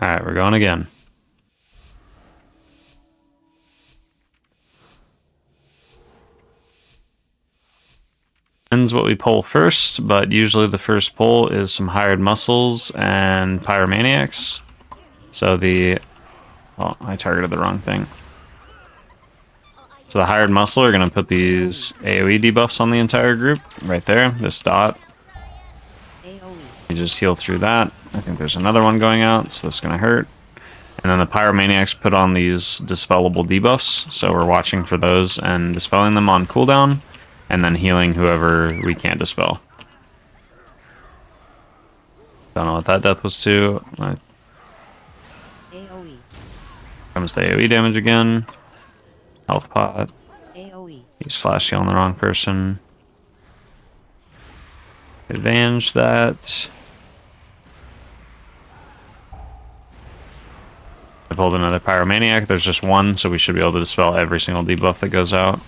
Alright, we're going again. Depends what we pull first, but usually the first pull is some hired muscles and pyromaniacs. So well, I targeted the wrong thing. So the hired muscle are going to put these AoE debuffs on the entire group, right there, this dot. You just heal through that. I think there's another one going out, so that's going to hurt. And then the pyromaniacs put on these dispellable debuffs, so we're watching for those and dispelling them on cooldown, and then healing whoever we can't dispel. Don't know what that death was to. AoE. Comes the AoE damage again. Health pot. AoE. He's flash healing the wrong person. Advantage that. I pulled another pyromaniac. There's just one, so we should be able to dispel every single debuff that goes out.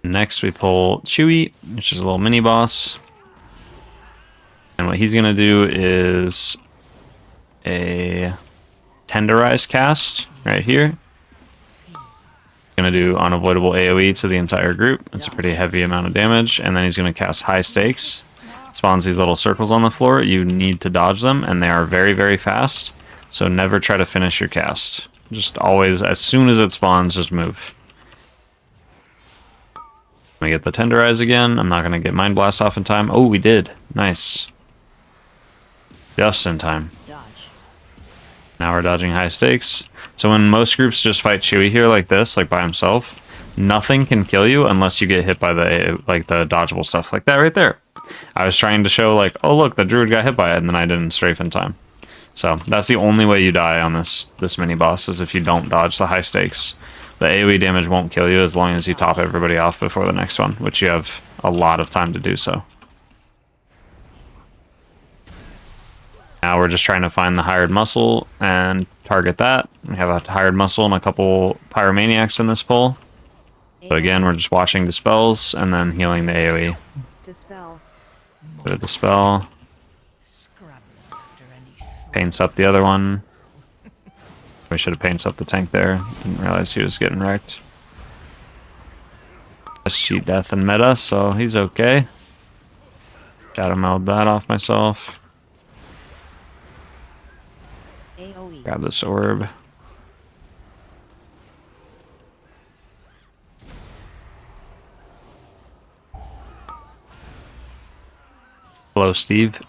Next we pull Chewy, which is a little mini boss. And what he's going to do is a Tenderize cast right here. Going to do unavoidable AoE to the entire group. It's a pretty heavy amount of damage. And then he's going to cast High Stakes. Spawns these little circles on the floor. You need to dodge them, and they are very, very fast. So never try to finish your cast. Just always, as soon as it spawns, just move. Let me get the Tenderize again. I'm not going to get Mind Blast off in time. Oh, we did. Nice. Just in time. Dodge. Now we're dodging High Stakes. So when most groups just fight Chewy here like this, like by himself, nothing can kill you unless you get hit by the dodgeable stuff like that right there. I was trying to show like, oh look, the Druid got hit by it, and then I didn't strafe in time. So that's the only way you die on this mini boss, is if you don't dodge the High Stakes. The AoE damage won't kill you as long as you top everybody off before the next one, which you have a lot of time to do so. Now we're just trying to find the hired muscle and target that. We have a hired muscle and a couple pyromaniacs in this pull. So again, we're just watching dispels and then healing the AoE. Dispel. Put a dispel. Paints up the other one. We should have paints up the tank there. Didn't realize he was getting wrecked. Just cheat death and meta, so he's okay. Shadow meld that off myself. AoE. Grab this orb. Hello, Steve.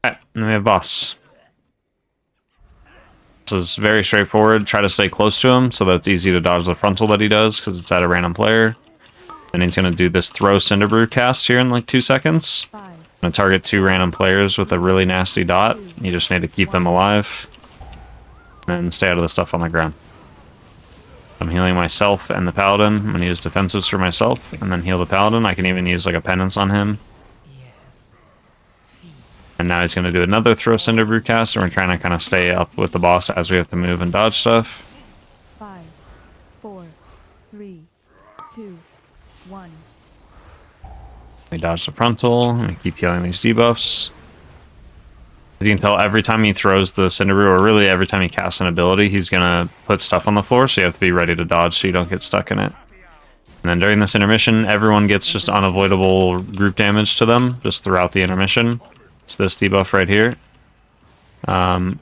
Alright, and we have boss. This is very straightforward. Try to stay close to him so that it's easy to dodge the frontal that he does, because it's at a random player. Then he's going to do this throw Cinderbrew cast here in like 2 seconds. I'm going to target 2 random players with a really nasty dot. You just need to keep them alive. And stay out of the stuff on the ground. I'm healing myself and the Paladin. I'm going to use defensives for myself and then heal the Paladin. I can even use like a penance on him. And now he's going to do another throw Cinderbrew cast, and we're trying to kind of stay up with the boss as we have to move and dodge stuff. 5, 4, 3, 2, 1. We dodge the frontal, and we keep healing these debuffs. As you can tell, every time he throws the Cinderbrew, or really every time he casts an ability, he's going to put stuff on the floor, so you have to be ready to dodge so you don't get stuck in it. And then during this intermission, everyone gets just unavoidable group damage to them, just throughout the intermission. It's this debuff right here. And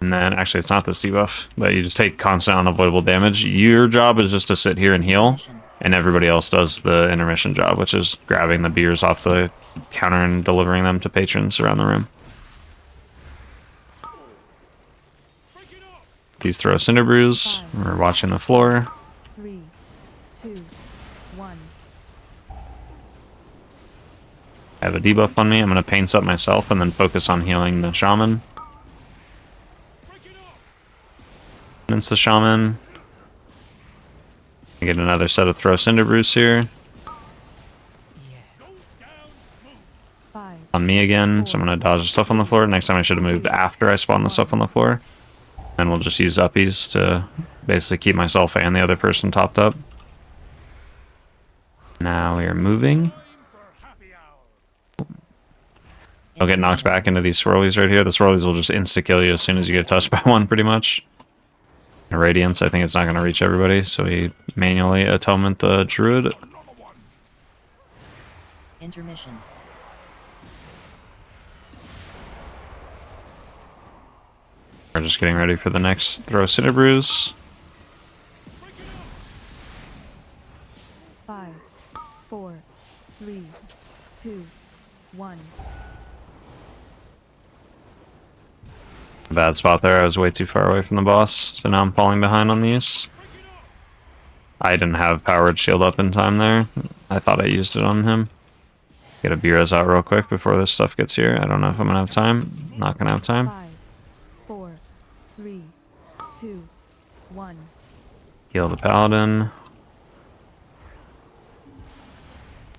then, actually it's not this debuff, but you just take constant unavoidable damage. Your job is just to sit here and heal, and everybody else does the intermission job, which is grabbing the beers off the counter and delivering them to patrons around the room. These throw Cinderbrews. We're watching the floor. 3, 2, 1. I have a debuff on me. I'm going to paints up myself and then focus on healing the Shaman. It's the Shaman. Get another set of throw Cinderbrews here. 5, On me again, so I'm going to dodge the stuff on the floor. Next time I should have moved after I spawned the stuff on the floor. And we'll just use uppies to basically keep myself and the other person topped up. Now we are moving. I'll get knocked back into these swirlies right here. The swirlies will just insta-kill you as soon as you get touched by one, pretty much. Radiance, I think it's not going to reach everybody, so we manually atonement the Druid. Intermission. We're just getting ready for the next throw Cinderbrews. 5, 4, 3, 2, 1. Bad spot there. I was way too far away from the boss, so now I'm falling behind on these. I didn't have powered shield up in time there. I thought I used it on him. Get a B-res out real quick before this stuff gets here. I don't know if I'm gonna have time. Not gonna have time. 5, 4, 3, 2, 1. Heal the Paladin.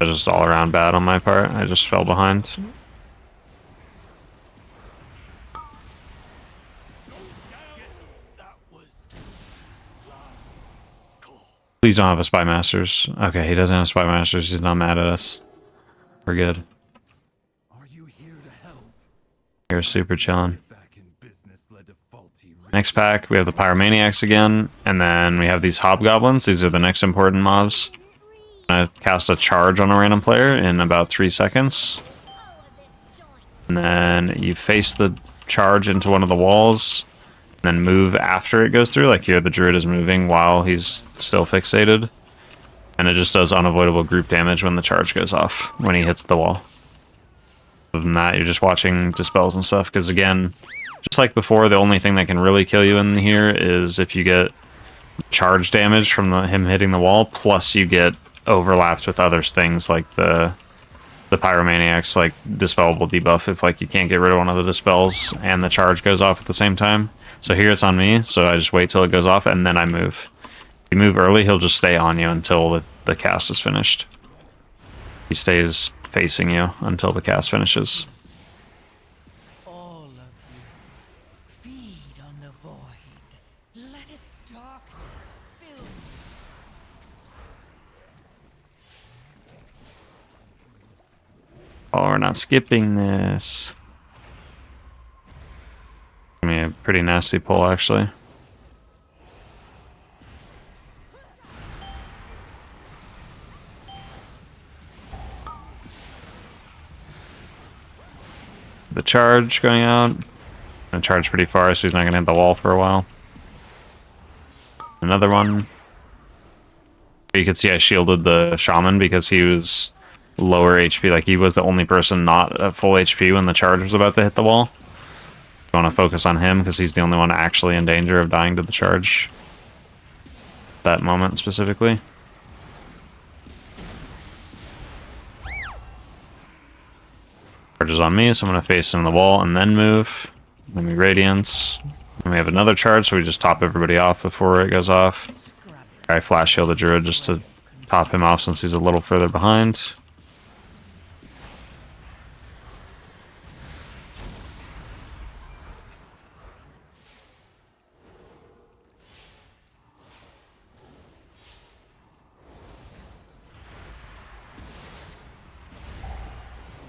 Just all around bad on my part. I just fell behind. Please don't have a Spy Masters. Okay, he doesn't have Spy Masters. He's not mad at us. We're good. Are you here to help? You're super chilling. Back in business led to faulty Next pack, we have the Pyromaniacs again, and then we have these Hobgoblins. These are the next important mobs. I cast a charge on a random player in about 3 seconds. And then you face the charge into one of the walls, and then move after it goes through. Like here, the Druid is moving while he's still fixated. And it just does unavoidable group damage when the charge goes off, when he hits the wall. Other than that, you're just watching dispels and stuff, because again, just like before, the only thing that can really kill you in here is if you get charge damage from him hitting the wall, plus you get overlapped with other things like the Pyromaniacs, like dispellable debuff if like you can't get rid of one of the dispels and the charge goes off at the same time. So here it's on me, so I just wait till it goes off and then I move. If you move early, he'll just stay on you until the cast is finished. He stays facing you until the cast finishes. All of you, feed on the void. Let its darkness fill you. Oh, we're not skipping this. I mean, a pretty nasty pull, actually. The charge going out. Gonna charge pretty far, so he's not gonna hit the wall for a while. Another one. You can see I shielded the Shaman because he was lower HP. Like, he was the only person not at full HP when the charge was about to hit the wall. You want to focus on him because he's the only one actually in danger of dying to the charge. That moment specifically. Charge is on me, so I'm going to face in the wall and then move. Then we Radiance. And we have another charge, so we just top everybody off before it goes off. I flash shield the Druid just to top him off since he's a little further behind.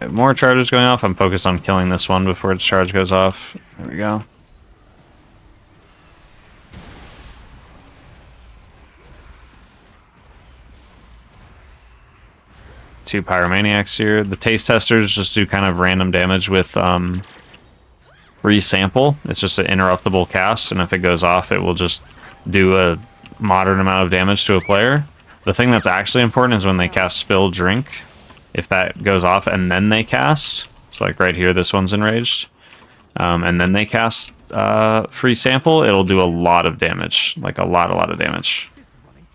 More charges going off. I'm focused on killing this one before its charge goes off. There we go. Two Pyromaniacs here. The Taste Testers just do kind of random damage with resample. It's just an interruptible cast, and if it goes off, it will just do a moderate amount of damage to a player. The thing that's actually important is when they cast Spill Drink. If that goes off and then they cast, it's like right here, this one's enraged, and then they cast free sample, it'll do a lot of damage, like a lot of damage.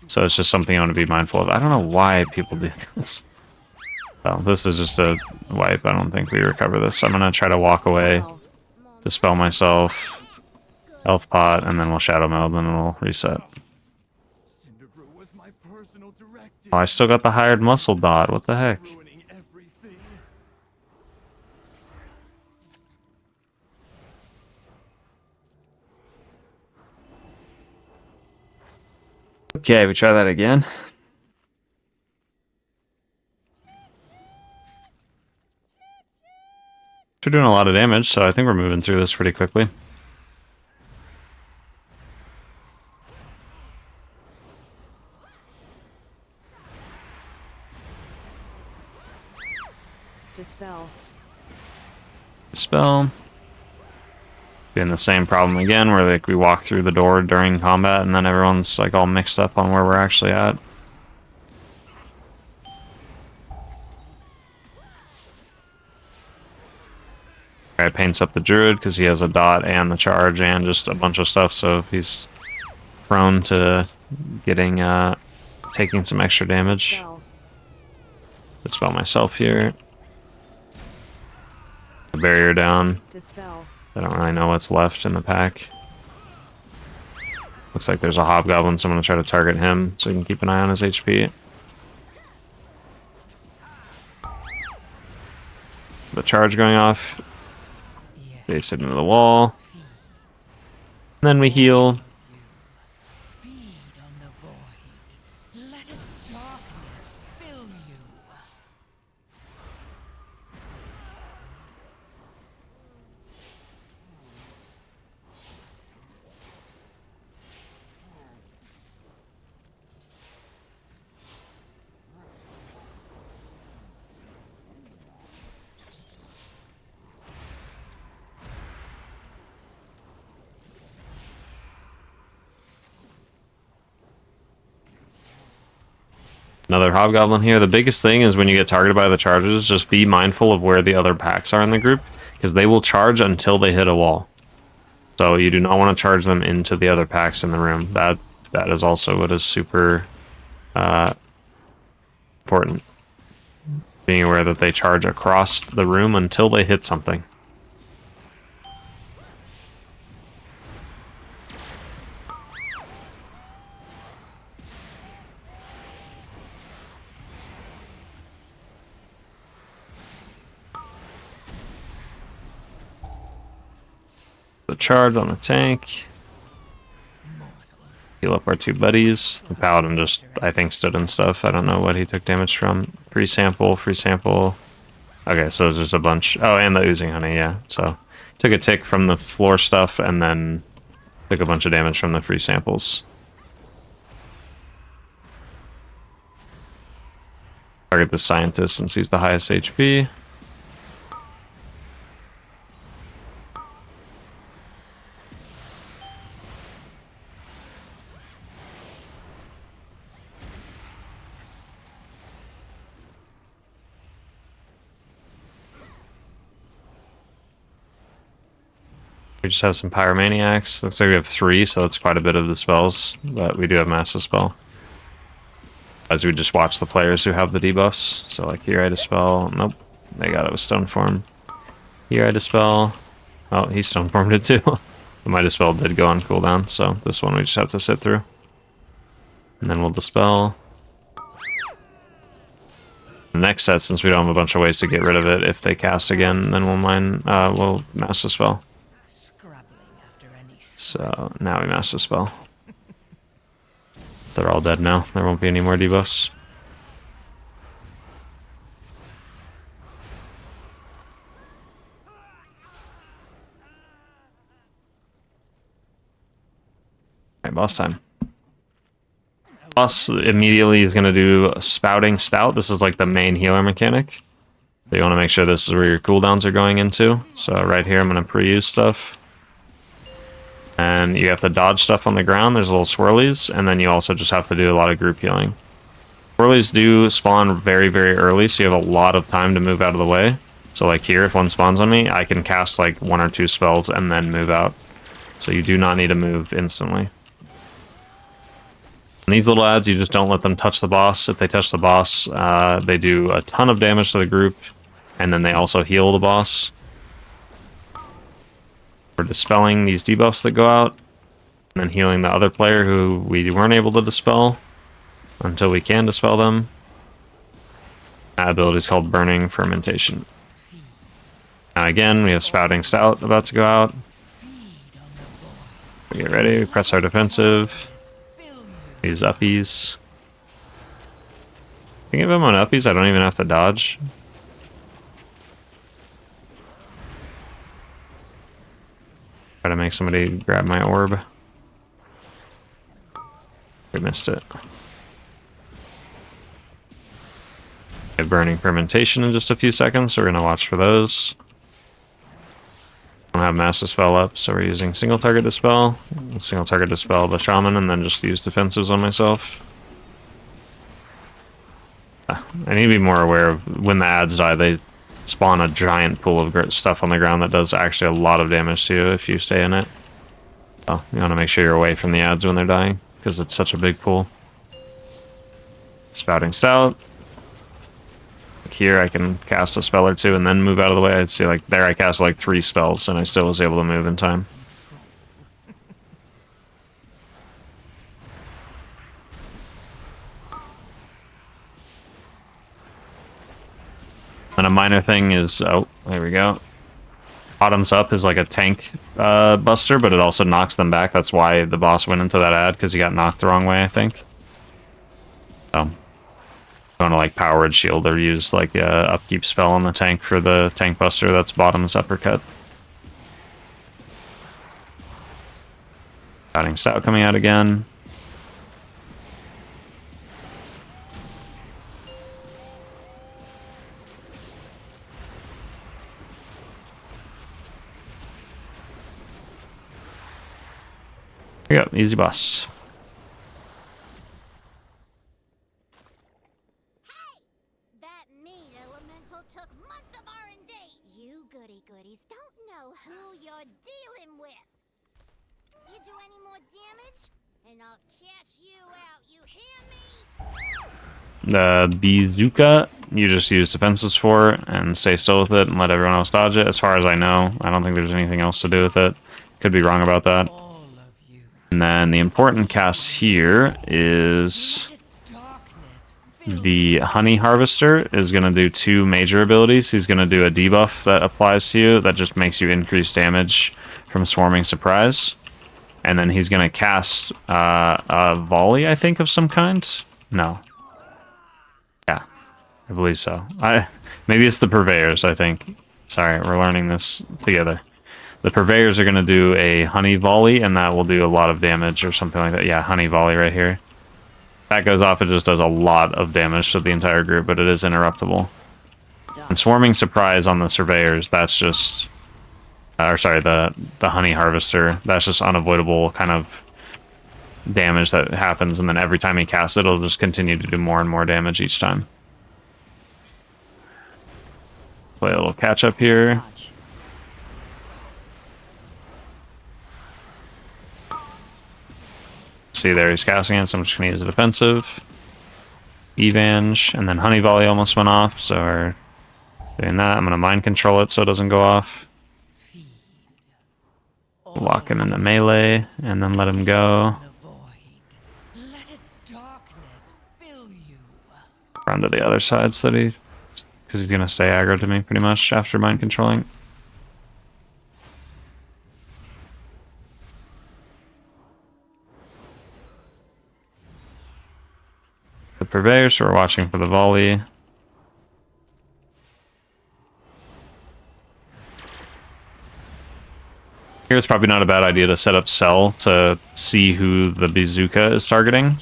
So it's just something you want to be mindful of. I don't know why people do this. Well, this is just a wipe. I don't think we recover this. I'm gonna try to walk away, dispel myself, health pot, and then we'll shadow meld, and then we'll reset. Cinderbrew was my directed. Oh, I still got the hired muscle dot. What the heck? Ruining everything. Okay, we try that again. We're doing a lot of damage, so I think we're moving through this pretty quickly. Dispel. Dispel. Being the same problem again, where like we walk through the door during combat and then everyone's like all mixed up on where we're actually at. Guy paints up the Druid because he has a dot and the charge and just a bunch of stuff, so he's prone to getting taking some extra damage. Dispel. Dispel myself here. The barrier down. Dispel. I don't really know what's left in the pack. Looks like there's a hobgoblin, so I'm going to try to target him so we can keep an eye on his HP. The charge going off. Face it into the wall. And then we heal. Feed on the void. Let its darkness fill you. Another hobgoblin here. The biggest thing is when you get targeted by the charges, just be mindful of where the other packs are in the group, because they will charge until they hit a wall. So you do not want to charge them into the other packs in the room. That is also what is super important. Being aware that they charge across the room until they hit something. The charge on the tank. Heal up our two buddies. The Paladin just, I think, stood in stuff. I don't know what he took damage from. Free sample, free sample. Okay, so it's just a bunch. Oh, and the oozing honey, yeah. So took a tick from the floor stuff and then took a bunch of damage from the free samples. Target the scientist since he's the highest HP. We just have some Pyromaniacs. Looks like we have 3, so that's quite a bit of the spells. But we do have Massive Spell. As we just watch the players who have the debuffs. So like here I Dispel. Nope. They got it with Stone Form. Here I Dispel. Oh, he Stone Formed it too. But my Dispel did go on cooldown, so this one we just have to sit through. And then we'll Dispel. The next set, since we don't have a bunch of ways to get rid of it, if they cast again, then we'll Mass Dispel. So now we Mass Dispel. So they're all dead now. There won't be any more debuffs. Alright, boss time. Boss immediately is going to do Spouting Stout. This is like the main healer mechanic. So you want to make sure this is where your cooldowns are going into. So right here I'm going to pre-use stuff. And you have to dodge stuff on the ground. There's little swirlies, and then you also just have to do a lot of group healing. Swirlies do spawn very, very early, so you have a lot of time to move out of the way. So like here, if one spawns on me, I can cast like 1 or 2 spells and then move out. So you do not need to move instantly. And these little ads, you just don't let them touch the boss. If they touch the boss, they do a ton of damage to the group, and then they also heal the boss. We're dispelling these debuffs that go out, and then healing the other player who we weren't able to dispel. until we can dispel them. That ability is called Burning Fermentation. Now again, we have Spouting Stout about to go out. We get ready, we press our defensive. Use uppies. I think if I'm on uppies, I don't even have to dodge. Try to make somebody grab my orb. We missed it. We have Burning Fermentation in just a few seconds, so we're gonna watch for those. Don't have Mass Dispel up, so we're using Single Target Dispel. Single Target Dispel the Shaman, and then just use defensives on myself. I need to be more aware of when the ads die, they spawn a giant pool of stuff on the ground that does actually a lot of damage to you if you stay in it. So you want to make sure you're away from the ads when they're dying, because it's such a big pool. Spouting Stout. Like here I can cast a spell or two and then move out of the way. I'd see like there I cast like 3 spells and I still was able to move in time. And a minor thing is, oh, there we go. Bottoms up is like a tank buster, but it also knocks them back. That's why the boss went into that ad, because he got knocked the wrong way, I think. So, you want to like powered shield or use like a upkeep spell on the tank for the tank buster. That's bottoms uppercut. Spouting Stout coming out again. There you go, easy boss. That meat elemental took months of R&D. You goody-goodies don't know who you're dealing with. You do any more damage, and I'll cash you out, you hear me? The bazooka, you just use defenses for it and stay still with it and let everyone else dodge it. As far as I know, I don't think there's anything else to do with it. Could be wrong about that. And then the important cast here is the Honey Harvester is going to do 2 major abilities. He's going to do a debuff that applies to you that just makes you increase damage from Swarming Surprise. And then he's going to cast a volley, I think, of some kind. No. Yeah, I believe so. Maybe it's the Purveyors, I think. Sorry, we're learning this together. The Purveyors are going to do a Honey Volley, and that will do a lot of damage or something like that. Yeah, Honey Volley right here. That goes off, it just does a lot of damage to the entire group, but it is interruptible. And Swarming Surprise on the Surveyors, that's just... or sorry, the Honey Harvester, that's just unavoidable kind of damage that happens, and then every time he casts it, it'll just continue to do more and more damage each time. Play a little catch up here. Dodge. See there, he's casting it, so I'm just going to use a defensive. Evenge, and then Honey Volley almost went off, so we're doing that. I'm going to mind control it so it doesn't go off. Lock him into melee, and then let him go. Let its darkness fill you. Run to the other side so that he... because he's going to stay aggro to me pretty much after mind controlling. The Purveyors, so we're watching for the volley. Here it's probably not a bad idea to set up Cell to see who the bazooka is targeting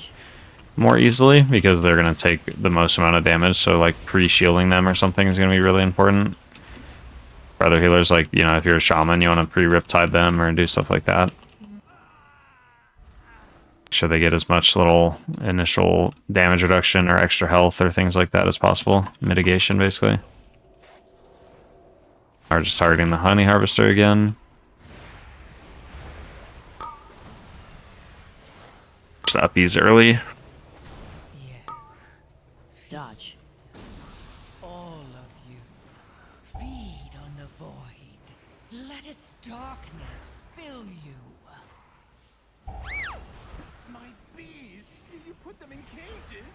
more easily, because they're going to take the most amount of damage, so like pre-shielding them or something is going to be really important. For other healers, like, you know, if you're a Shaman, you want to pre-riptide them or do stuff like that. Make sure they get as much little initial damage reduction or extra health or things like that as possible. Mitigation, basically. Or just targeting the Honey Harvester again. Just uppies early. Dodge. All of you, feed on the void. Let its darkness fill you. My bees! You put them in cages.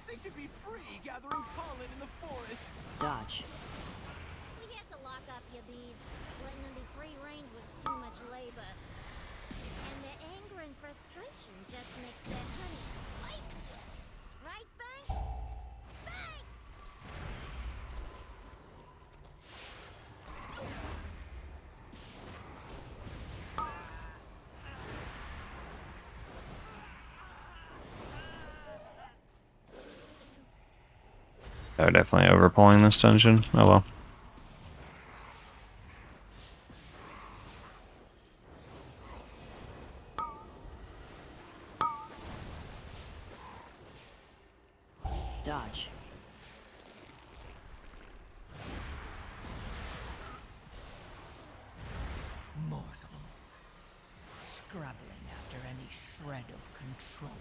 They should be free gathering pollen in the forest. Dodge. We had to lock up your bees. Letting them be free range was too much labor. And their anger and frustration just makes their honey spicier. Right, Benk? Benk! They're definitely overpulling this dungeon. Oh well. Dodge. Mortals. Scrabbling after any shred of control.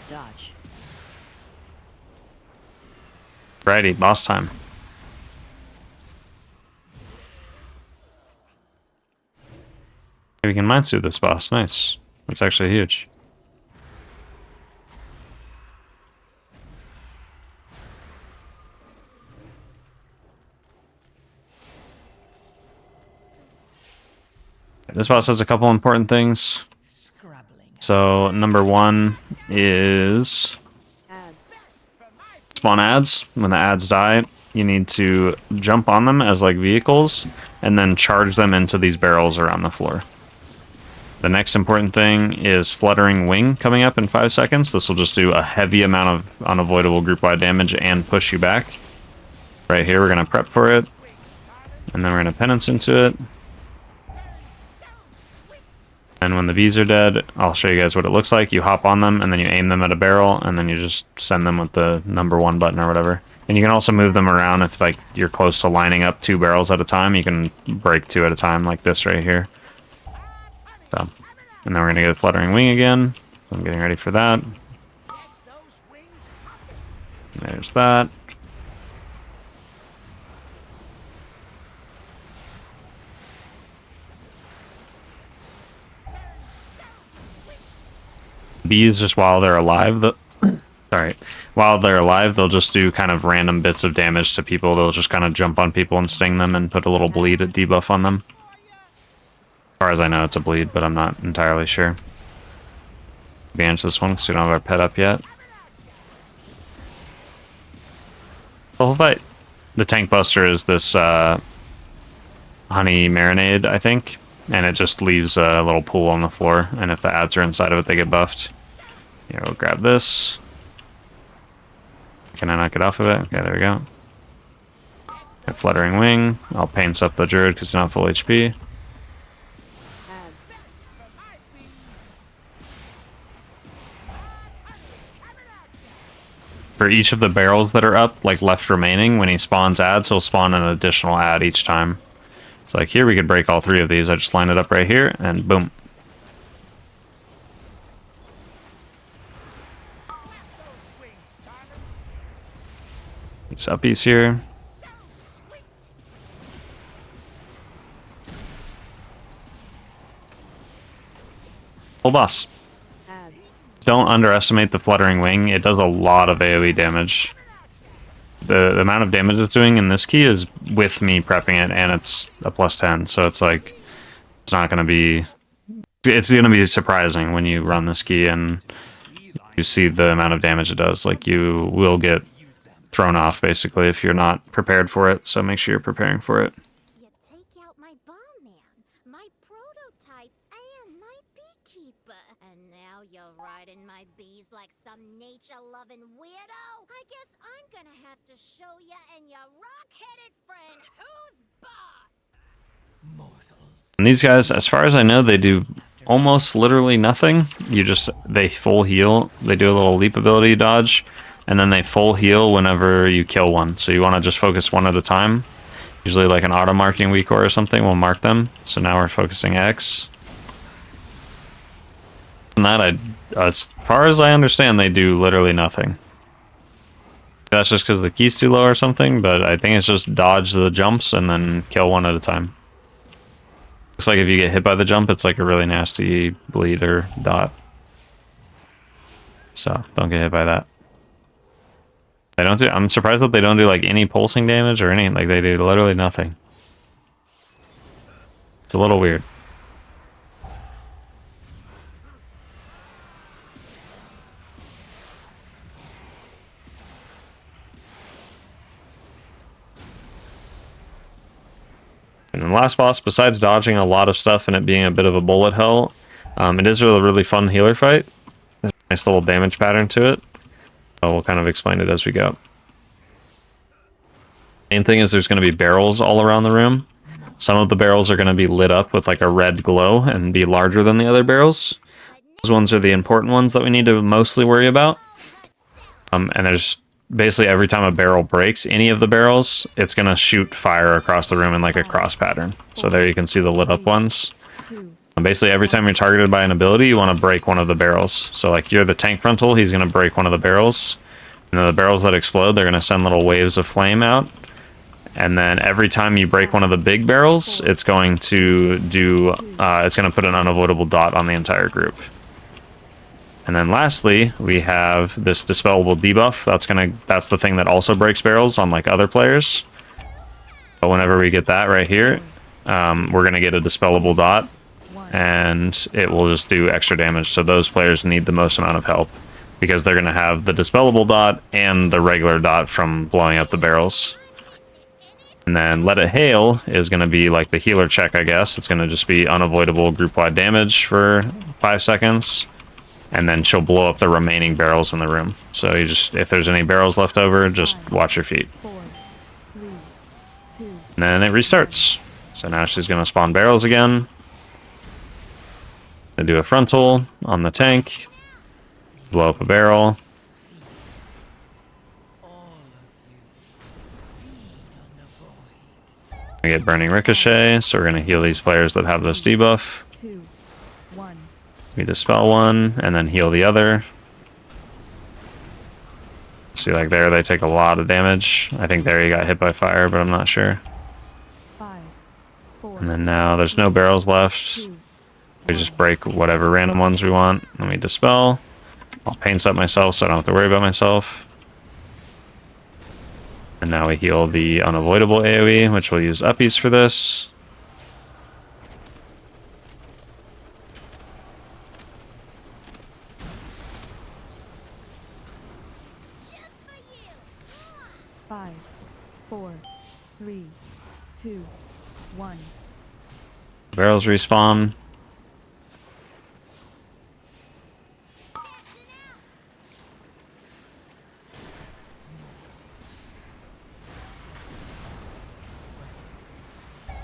Dodge. Righty, boss time. We can mind suit this boss. Nice. That's actually huge. This boss has a couple important things. Scrabbling. So number one is Ads. spawn ads. When the ads die, you need to jump on them as like vehicles and then charge them into these barrels around the floor. The next important thing is Fluttering Wing coming up in 5 seconds. This will just do a heavy amount of unavoidable group-wide damage and push you back. Right here, we're going to prep for it. And then we're going to penance into it. And when the bees are dead, I'll show you guys what it looks like. You hop on them, and then you aim them at a barrel, and then you just send them with the number 1 button or whatever. And you can also move them around if like you're close to lining up 2 barrels at a time. You can break 2 at a time like this right here. So, and then we're going to get a Fluttering Wing again. So I'm getting ready for that. There's that. Bees, just while they're alive, while they're alive, they'll just do kind of random bits of damage to people. They'll just kind of jump on people and sting them and put a little bleed debuff on them. As far as I know, it's a bleed, but I'm not entirely sure. Advance this one because we don't have our pet up yet. The whole fight. The tank buster is this honey marinade, I think, and it just leaves a little pool on the floor, and if the ads are inside of it, they get buffed. Here, we'll grab this. Can I knock it off of it? Okay, there we go. Got Fluttering Wing. I'll paint up the Druid because it's not full HP. Ads. For each of the barrels that are up, like left remaining, when he spawns ads, he'll spawn an additional ad each time. So like here, we could break all 3 of these. I just line it up right here, and boom. These uppies here. Full boss. Ads. Don't underestimate the Fluttering Wing. It does a lot of AoE damage. The amount of damage it's doing in this key is with me prepping it, and it's a +10, so it's like, it's not going to be... It's going to be surprising when you run this key and you see the amount of damage it does. Like, you will get thrown off, basically, if you're not prepared for it, so make sure you're preparing for it. You take out my bomb man, my prototype, and my beekeeper. And now you're riding my bees like some nature-loving weirdo? I guess I'm gonna have to show ya and your rock-headed friend who's boss! Mortals. And these guys, as far as I know, they do almost literally nothing. They full heal. They do a little leap ability dodge, and then they full heal whenever you kill one. So you want to just focus one at a time. Usually like an auto marking weak or something will mark them. So now we're focusing X. And that, as far as I understand, they do literally nothing. That's just because the key's too low or something, but I think it's just dodge the jumps and then kill one at a time. Looks like if you get hit by the jump, it's like a really nasty bleed or dot. So don't get hit by that. They don't do. I'm surprised that they don't do like any pulsing damage or anything. Like they do literally nothing. It's a little weird. And the last boss, besides dodging a lot of stuff and it being a bit of a bullet hell, it is a really fun healer fight. There's a nice little damage pattern to it. So we'll kind of explain it as we go. Main thing is there's going to be barrels all around the room. Some of the barrels are going to be lit up with like a red glow and be larger than the other barrels. Those ones are the important ones that we need to mostly worry about. And there's basically every time a barrel breaks, any of the barrels, it's going to shoot fire across the room in like a cross pattern. So there you can see the lit up ones. And basically every time you're targeted by an ability, you want to break one of the barrels. So like you're the tank frontal, he's going to break one of the barrels. And then the barrels that explode, they're going to send little waves of flame out. And then every time you break one of the big barrels, it's going to do, it's going to put an unavoidable dot on the entire group. And then lastly, we have this dispellable debuff. That's the thing that also breaks barrels on like other players. But whenever we get that right here, we're gonna get a dispellable dot, and it will just do extra damage. So those players need the most amount of help because they're gonna have the dispellable dot and the regular dot from blowing up the barrels. And then Let It Hail is gonna be like the healer check, I guess. It's gonna just be unavoidable group-wide damage for 5 seconds. And then she'll blow up the remaining barrels in the room. So you just, if there's any barrels left over, just watch your feet. 4, 3, 2. And then it restarts. So now she's going to spawn barrels again. Gonna do a frontal on the tank. Blow up a barrel. We get Burning Ricochet, so we're going to heal these players that have this debuff. 2, 1. We dispel one, and then heal the other. See, like there, they take a lot of damage. I think there he got hit by fire, but I'm not sure. 5, 4. And then now there's no barrels left. 2. We just break whatever random ones we want. Then we dispel. I'll paint up myself so I don't have to worry about myself. And now we heal the unavoidable AoE, which we'll use uppies for this. Five, 4, 3, 2, 1. Barrels respawn.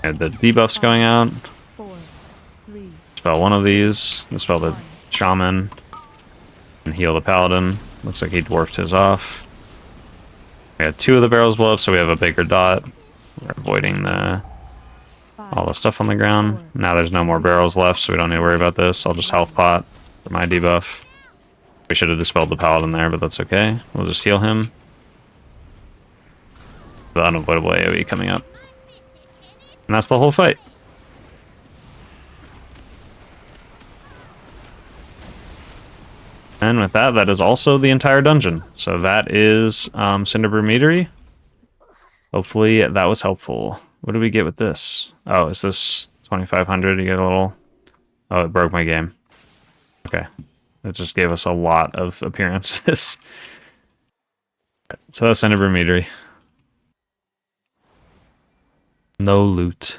And the debuffs going out. 4, 3, Dispel one of these. Dispel the Shaman. And heal the Paladin. Looks like he dwarfed his off. We had 2 of the barrels blow up, so we have a bigger dot. We're avoiding all the stuff on the ground. Now there's no more barrels left, so we don't need to worry about this. I'll just health pot for my debuff. We should have dispelled the Paladin there, but that's okay. We'll just heal him. The unavoidable AoE coming up. And that's the whole fight. And with that, that is also the entire dungeon. So that is Cinderbrew Meadery. Hopefully that was helpful. What do we get with this? Oh, is this 2,500? You get a little... Oh, it broke my game. Okay. It just gave us a lot of appearances. So that's Cinderbrew Meadery. No loot.